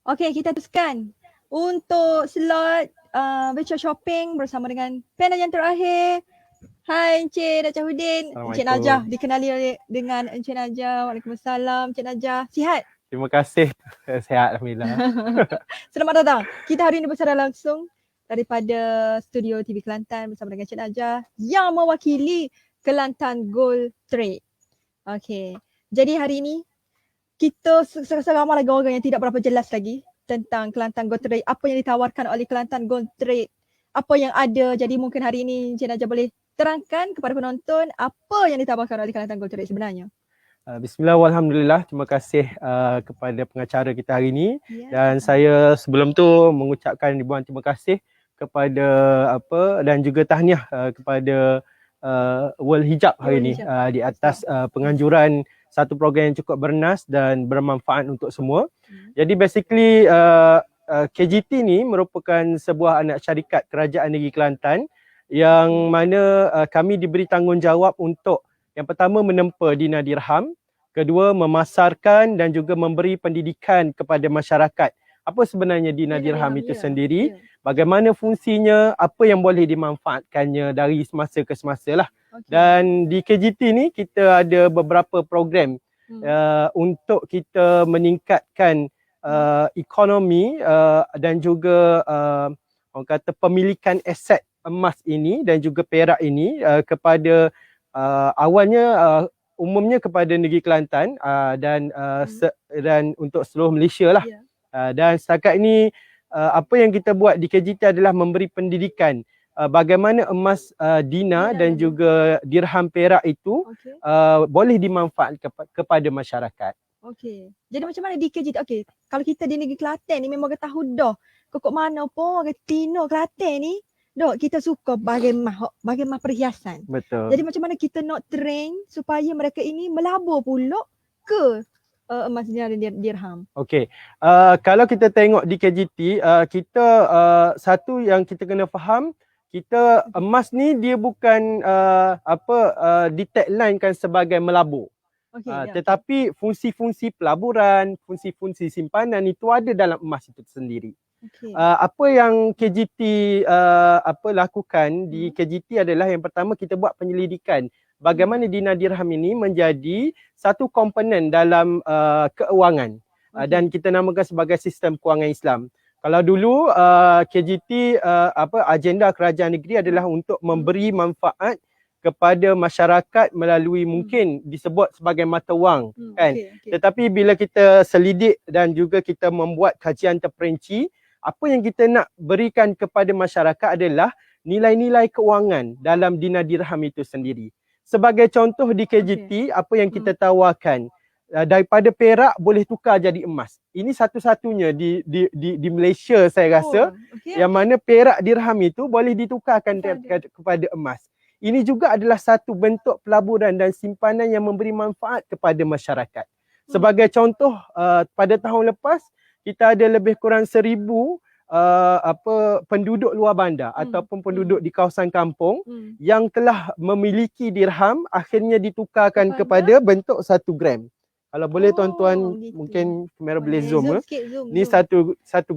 Okey, kita teruskan untuk slot virtual shopping bersama dengan panel yang terakhir. Hai Encik Najahudin, Encik Najah Assalamualaikum. dikenali dengan Encik Najah. Waalaikumsalam Encik Najah. Sihat? Terima kasih. Sehat Alhamdulillah. Selamat datang. Kita hari ini bersiaran langsung daripada studio TV Kelantan bersama dengan Encik Najah yang mewakili Kelantan Gold Trade. Okey. Jadi hari ini kita ramai lagi orang yang tidak berapa jelas lagi tentang Kelantan Gold Trade, apa yang ditawarkan oleh Kelantan Gold Trade, apa yang ada. Jadi mungkin hari ini Encik Najah boleh terangkan kepada penonton apa yang ditawarkan oleh Kelantan Gold Trade sebenarnya. Bismillah, alhamdulillah. Terima kasih kepada pengacara kita hari ini. Ya, Dan saya sebelum tu mengucapkan ribuan terima kasih kepada dan juga tahniah kepada World Hijab hari ini di atas penganjuran satu program yang cukup bernas dan bermanfaat untuk semua. Jadi basically KGT ni merupakan sebuah anak syarikat Kerajaan Negeri Kelantan yang mana kami diberi tanggungjawab untuk yang pertama menempa Dina Dirham, kedua memasarkan dan juga memberi pendidikan kepada masyarakat. Apa sebenarnya Dina Dirham itu sendiri, bagaimana fungsinya, apa yang boleh dimanfaatkannya dari semasa ke semasa lah. Dan di KGT ni kita ada beberapa program untuk kita meningkatkan ekonomi dan juga orang kata pemilikan aset emas ini dan juga perak ini kepada awalnya umumnya kepada negeri Kelantan dan untuk seluruh Malaysia lah. Dan setakat ini apa yang kita buat di KGT adalah memberi pendidikan bagaimana emas dina dan juga dirham perak itu boleh dimanfaatkan kepada masyarakat. Okey. Jadi macam mana di KGT? Okey, kalau kita di negeri Kelantan ni memang kita tahu dah. Kok mana pun orang Tino Kelantan ni dok kita suka bagaimana perhiasan. Betul. Jadi macam mana kita nak train supaya mereka ini melabur pula ke emas dan dirham. Okey. Kalau kita tengok di KGT, kita satu yang kita kena faham, kita emas ni dia bukan di tagline-kan sebagai melabur. Tetapi fungsi-fungsi pelaburan, fungsi-fungsi simpanan itu ada dalam emas itu sendiri. Apa yang KGT lakukan di KGT adalah yang pertama kita buat penyelidikan bagaimana Dina Dirham ini menjadi satu komponen dalam keuangan dan kita namakan sebagai sistem kewangan Islam. Kalau dulu KGT agenda kerajaan negeri adalah untuk memberi manfaat kepada masyarakat melalui mungkin disebut sebagai mata wang kan. Tetapi bila kita selidik dan juga kita membuat kajian terperinci, apa yang kita nak berikan kepada masyarakat adalah nilai-nilai keuangan dalam Dina Dirham itu sendiri. Sebagai contoh di KGT, apa yang kita tawarkan daripada perak boleh tukar jadi emas. Ini satu-satunya di Malaysia saya rasa yang mana perak dirham itu boleh ditukarkan kepada emas. Ini juga adalah satu bentuk pelaburan dan simpanan yang memberi manfaat kepada masyarakat. Sebagai contoh, pada tahun lepas kita ada lebih kurang 1,000 penduduk luar bandar ataupun penduduk di kawasan kampung yang telah memiliki dirham akhirnya ditukarkan kepada bentuk 1 gram. Kalau boleh tuan-tuan mungkin kamera boleh zoom. Ni 1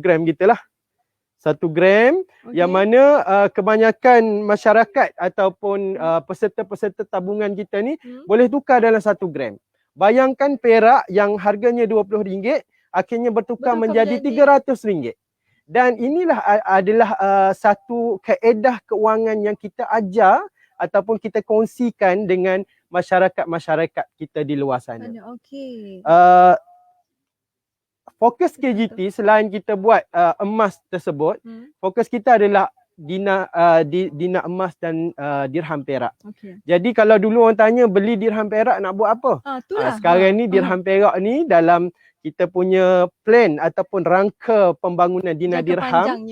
gram kita lah. 1 gram yang mana kebanyakan masyarakat ataupun peserta-peserta tabungan kita ni boleh tukar dalam 1 gram. Bayangkan perak yang harganya RM20 akhirnya bertukar menjadi RM300. Dan inilah adalah satu kaedah keuangan yang kita ajar ataupun kita kongsikan dengan masyarakat-masyarakat kita di luar sana. Fokus KGT selain kita buat emas tersebut, fokus kita adalah dina emas dan dirham perak. Jadi kalau dulu orang tanya beli dirham perak nak buat apa? Sekarang ni dirham perak ni dalam kita punya plan ataupun rangka pembangunan Dina Dirham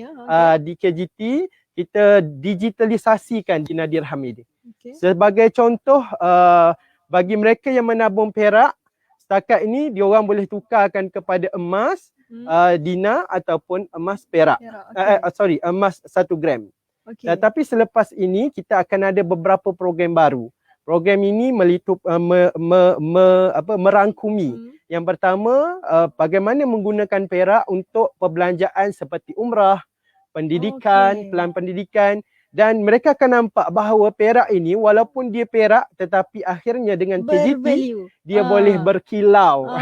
di KGT, kita digitalisasikan Dina Dirham ini. Sebagai contoh, bagi mereka yang menabung perak, setakat ini diorang boleh tukarkan kepada emas Dina ataupun emas perak. Emas 1 gram. Tapi selepas ini kita akan ada beberapa program baru. Program ini merangkumi. Yang pertama, bagaimana menggunakan perak untuk perbelanjaan seperti umrah, pendidikan, pelan pendidikan, dan mereka akan nampak bahawa perak ini walaupun dia perak tetapi akhirnya dengan KGT dia boleh berkilau.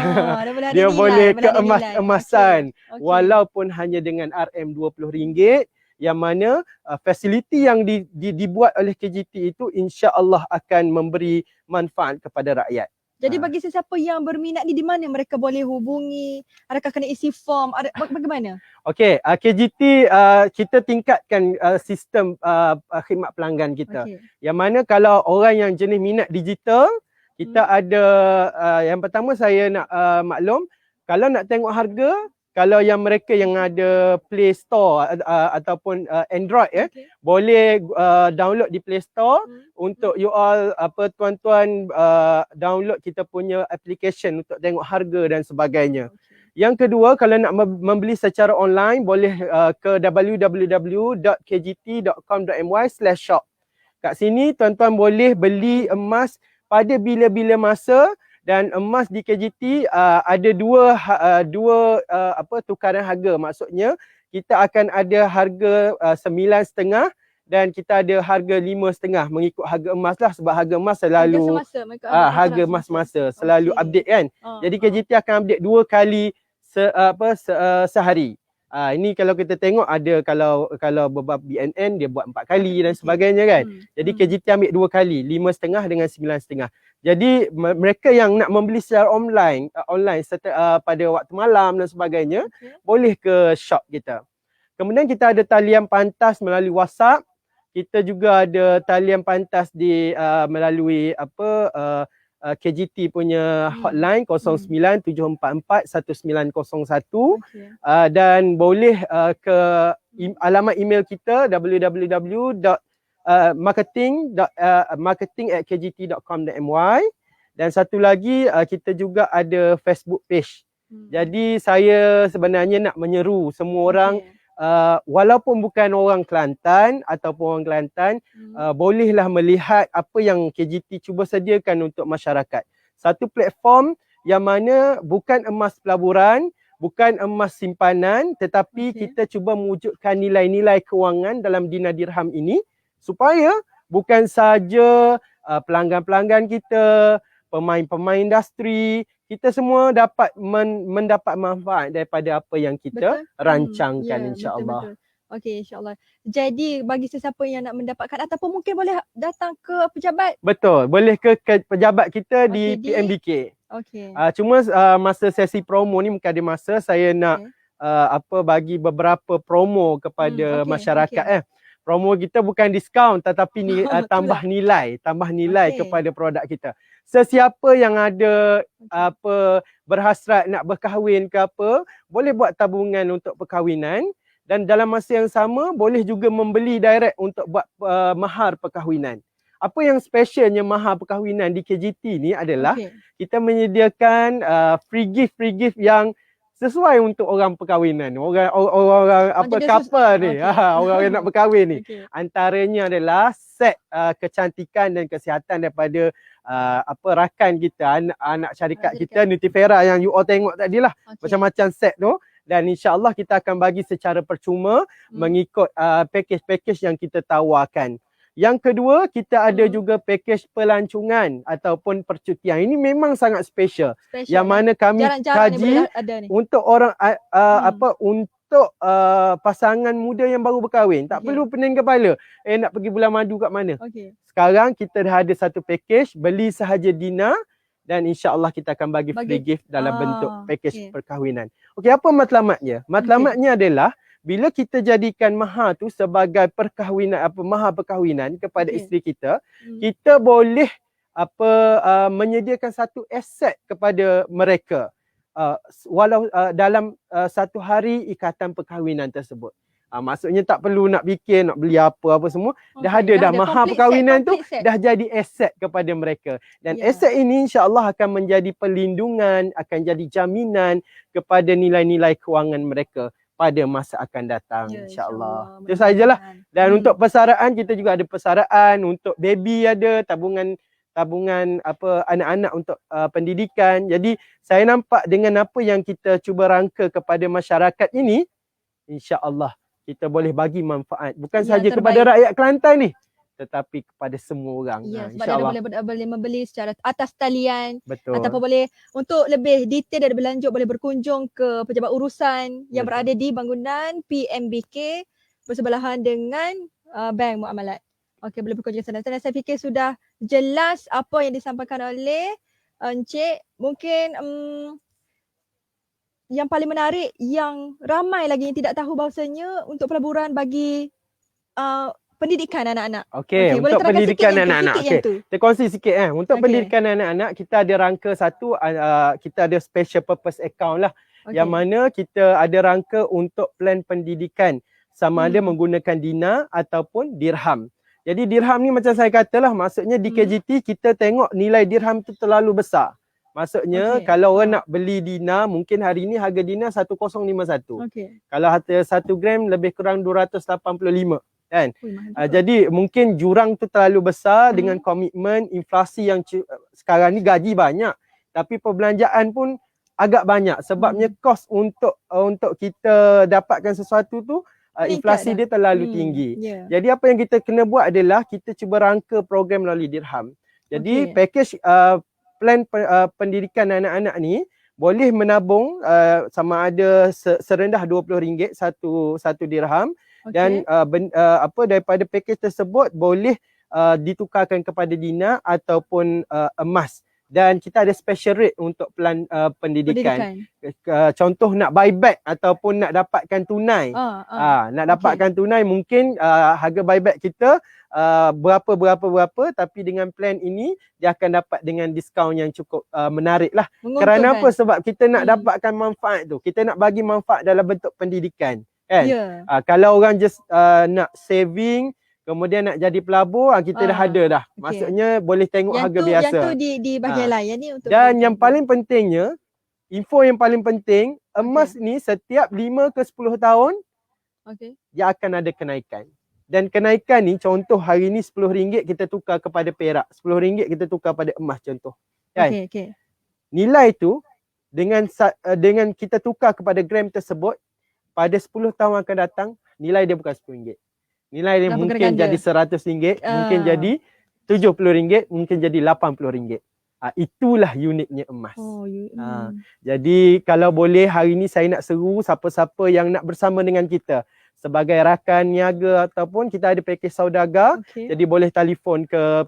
Dia boleh keemas-emasan walaupun hanya dengan RM20 yang mana fasiliti yang dibuat oleh KGT itu insya-Allah akan memberi manfaat kepada rakyat. Jadi bagi sesiapa yang berminat ni, di mana mereka boleh hubungi? Adakah kena isi form? Bagaimana? Okey, KGT kita tingkatkan sistem khidmat pelanggan kita. Yang mana kalau orang yang jenis minat digital, kita ada yang pertama saya nak maklum, kalau nak tengok harga, kalau yang mereka yang ada Play Store ataupun Android boleh download di Play Store untuk you all tuan-tuan download kita punya application untuk tengok harga dan sebagainya. Yang kedua, kalau nak membeli secara online boleh ke www.kgt.com.my/shop. Kat sini tuan-tuan boleh beli emas pada bila-bila masa. Dan emas di KGT ada dua tukaran harga. Maksudnya kita akan ada harga 9.5 dan kita ada harga 5.5 mengikut harga emas lah, sebab harga emas selalu harga masa selalu update kan. Jadi KGT akan update 2 kali sehari. Ini kalau kita tengok ada kalau beberapa BNN dia buat 4 kali dan sebagainya kan. Jadi KGT ambil 2 kali, 5.5 dengan 9.5. Jadi mereka yang nak membeli secara online pada waktu malam dan sebagainya boleh ke shop kita. Kemudian kita ada talian pantas melalui WhatsApp. Kita juga ada talian pantas melalui KGT punya hotline 0974411901 dan boleh ke alamat email kita marketing@kgt.com.my. Dan satu lagi kita juga ada Facebook page. Jadi saya sebenarnya nak menyeru semua orang walaupun bukan orang Kelantan ataupun orang Kelantan bolehlah melihat apa yang KGT cuba sediakan untuk masyarakat. Satu platform yang mana bukan emas pelaburan, bukan emas simpanan, tetapi kita cuba mewujudkan nilai-nilai kewangan dalam dinar dirham ini supaya bukan saja pelanggan-pelanggan kita, pemain-pemain industri, kita semua dapat mendapat manfaat daripada apa yang kita rancangkan insya-Allah. Okey, insya-Allah. Jadi bagi sesiapa yang nak mendapatkan ataupun mungkin boleh datang ke pejabat. Betul, boleh ke pejabat kita di PMBK. Okey. Cuma masa sesi promo ni mungkin ada masa saya nak bagi beberapa promo kepada masyarakat Promo kita bukan diskaun tetapi tambah nilai kepada produk kita. Sesiapa yang ada berhasrat nak berkahwin ke apa, boleh buat tabungan untuk perkahwinan dan dalam masa yang sama boleh juga membeli direct untuk buat mahar perkahwinan. Apa yang specialnya mahar perkahwinan di KGT ni adalah kita menyediakan free gift yang sesuai untuk orang perkahwinan, orang couple ni, orang yang nak berkahwin ni. Antaranya adalah set kecantikan dan kesihatan daripada rakan kita, anak syarikat kita Nutifera yang you all tengok tadi lah. Macam-macam set tu. Dan insya-Allah kita akan bagi secara percuma mengikut package-package yang kita tawarkan. Yang kedua, kita ada juga package pelancongan ataupun percutian. Ini memang sangat special. Yang mana kami kaji untuk orang untuk pasangan muda yang baru berkahwin. Tak perlu pening kepala. Nak pergi bulan madu kat mana? Sekarang kita dah ada satu package, beli sahaja dinar dan insya-Allah kita akan bagi free gift dalam bentuk package perkahwinan. Okey, apa matlamatnya? Matlamatnya adalah bila kita jadikan mahar tu sebagai perkahwinan, mahar perkahwinan kepada isteri kita, kita boleh menyediakan satu aset kepada mereka walau dalam satu hari ikatan perkahwinan tersebut. Maksudnya tak perlu nak fikir nak beli apa semua, dah ada mahar perkahwinan tu dah jadi aset kepada mereka. Dan aset ini insya-Allah akan menjadi perlindungan, akan jadi jaminan kepada nilai-nilai kewangan mereka pada masa akan datang insya-Allah. Itu sajalah. Dan untuk persaraan kita juga ada persaraan, untuk baby ada, tabungan tabungan apa anak-anak untuk pendidikan. Jadi saya nampak dengan apa yang kita cuba rangka kepada masyarakat ini, insya-Allah kita boleh bagi manfaat bukan Yang saja kepada terbaik. rakyat Kelantan ni, tetapi kepada semua orang. Ya, sebab dia InsyaAllah. boleh membeli secara atas talian Betul. ataupun boleh untuk lebih detail dan lebih lanjut boleh berkunjung ke pejabat urusan yang Betul. berada di bangunan PMBK bersebelahan dengan Bank Muamalat. Okey, boleh berkunjung ke sana. Dan saya fikir sudah jelas apa yang disampaikan oleh Encik. Mungkin yang paling menarik yang ramai lagi yang tidak tahu bahawasanya untuk pelaburan bagi pendidikan anak-anak. Okey, boleh untuk terangkan pendidikan sikit anak-anak. sikit yang tu. Kita kongsi sikit Untuk Okey. pendidikan anak-anak, kita ada rangka satu, kita ada special purpose account lah. Yang mana kita ada rangka untuk plan pendidikan sama ada menggunakan dinar ataupun dirham. Jadi dirham ni macam saya katalah, maksudnya di KGT kita tengok nilai dirham tu terlalu besar. Maksudnya kalau orang nak beli dinar, mungkin hari ni harga dinar 1051. Kalau harga 1 gram lebih kurang 285 kan. Jadi mungkin jurang tu terlalu besar dengan komitmen inflasi yang sekarang ni gaji banyak tapi perbelanjaan pun agak banyak sebabnya kos untuk kita dapatkan sesuatu tu inflasi dia terlalu tinggi. Jadi apa yang kita kena buat adalah kita cuba rangka program melalui dirham. Jadi package plan pendidikan anak-anak ni boleh menabung sama ada serendah RM20 satu dirham. Dan daripada package tersebut boleh ditukarkan kepada dinar ataupun emas. Dan kita ada special rate untuk plan pendidikan. Contoh nak buyback ataupun nak dapatkan tunai. Nak dapatkan tunai mungkin harga buyback kita berapa tapi dengan plan ini dia akan dapat dengan diskaun yang cukup menarik lah. Kerana apa? Sebab kita nak dapatkan manfaat tu. Kita nak bagi manfaat dalam bentuk pendidikan. Kan? Kalau orang just nak saving kemudian nak jadi pelabur, kita dah ada dah. Maksudnya boleh tengok yang harga tu, biasa. Yang tu di bahagian lain ni untuk. Dan yang paling pentingnya, info yang paling penting, emas ni setiap 5 ke 10 tahun dia akan ada kenaikan. Dan kenaikan ni contoh hari ni RM10 kita tukar kepada perak, RM10 kita tukar pada emas contoh. Kan? Nilai tu dengan kita tukar kepada gram tersebut pada 10 tahun akan datang, nilai dia bukan RM10. Nilai dia mungkin jadi RM100, mungkin jadi RM70, mungkin jadi RM80. Itulah uniknya emas. Jadi kalau boleh hari ni saya nak seru siapa-siapa yang nak bersama dengan kita sebagai rakan niaga ataupun kita ada package saudagar. Jadi boleh telefon ke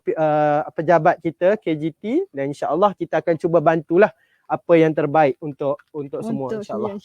pejabat kita KGT dan insya-Allah kita akan cuba bantulah apa yang terbaik untuk semua insya-Allah.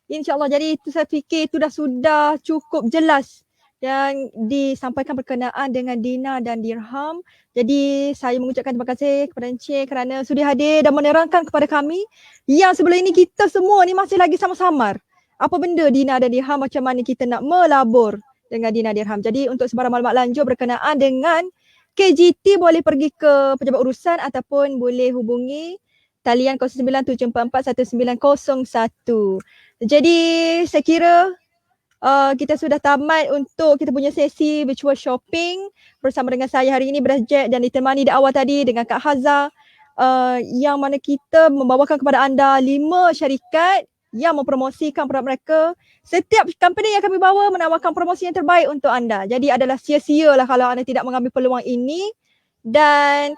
InsyaAllah. Jadi itu saya fikir itu sudah cukup jelas yang disampaikan berkenaan dengan dinar dan dirham. Jadi saya mengucapkan terima kasih kepada Encik kerana sudi hadir dan menerangkan kepada kami yang sebelum ini kita semua ni masih lagi samar-samar. Apa benda dinar dan dirham, macam mana kita nak melabur dengan dinar dirham. Jadi untuk sebarang maklumat lanjut berkenaan dengan KGT boleh pergi ke pejabat urusan ataupun boleh hubungi talian 09741901. Jadi saya kira kita sudah tamat untuk kita punya sesi virtual shopping bersama dengan saya hari ini Brajek dan ditemani di awal tadi dengan Kak Haza yang mana kita membawakan kepada anda 5 syarikat yang mempromosikan produk mereka. Setiap company yang kami bawa menawarkan promosi yang terbaik untuk anda. Jadi adalah sia-sia lah kalau anda tidak mengambil peluang ini. Dan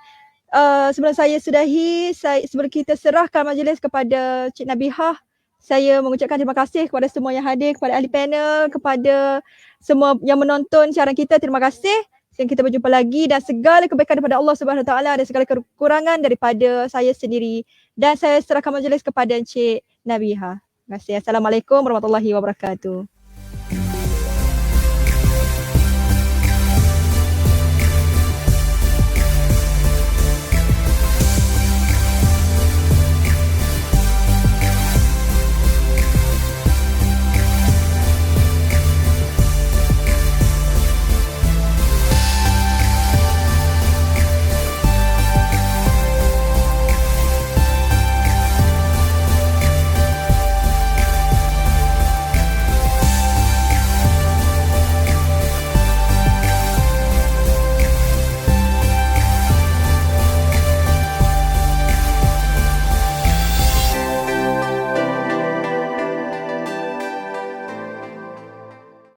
sebelum saya sudahi, sebelum kita serahkan majlis kepada Cik Nabihah, saya mengucapkan terima kasih kepada semua yang hadir, kepada ahli panel, kepada semua yang menonton siaran kita. Terima kasih. Dan kita berjumpa lagi dan segala kebaikan daripada Allah Subhanahu Wa Taala dan segala kekurangan daripada saya sendiri. Dan saya serahkan majlis kepada Encik Nabihah. Terima kasih. Assalamualaikum warahmatullahi wabarakatuh.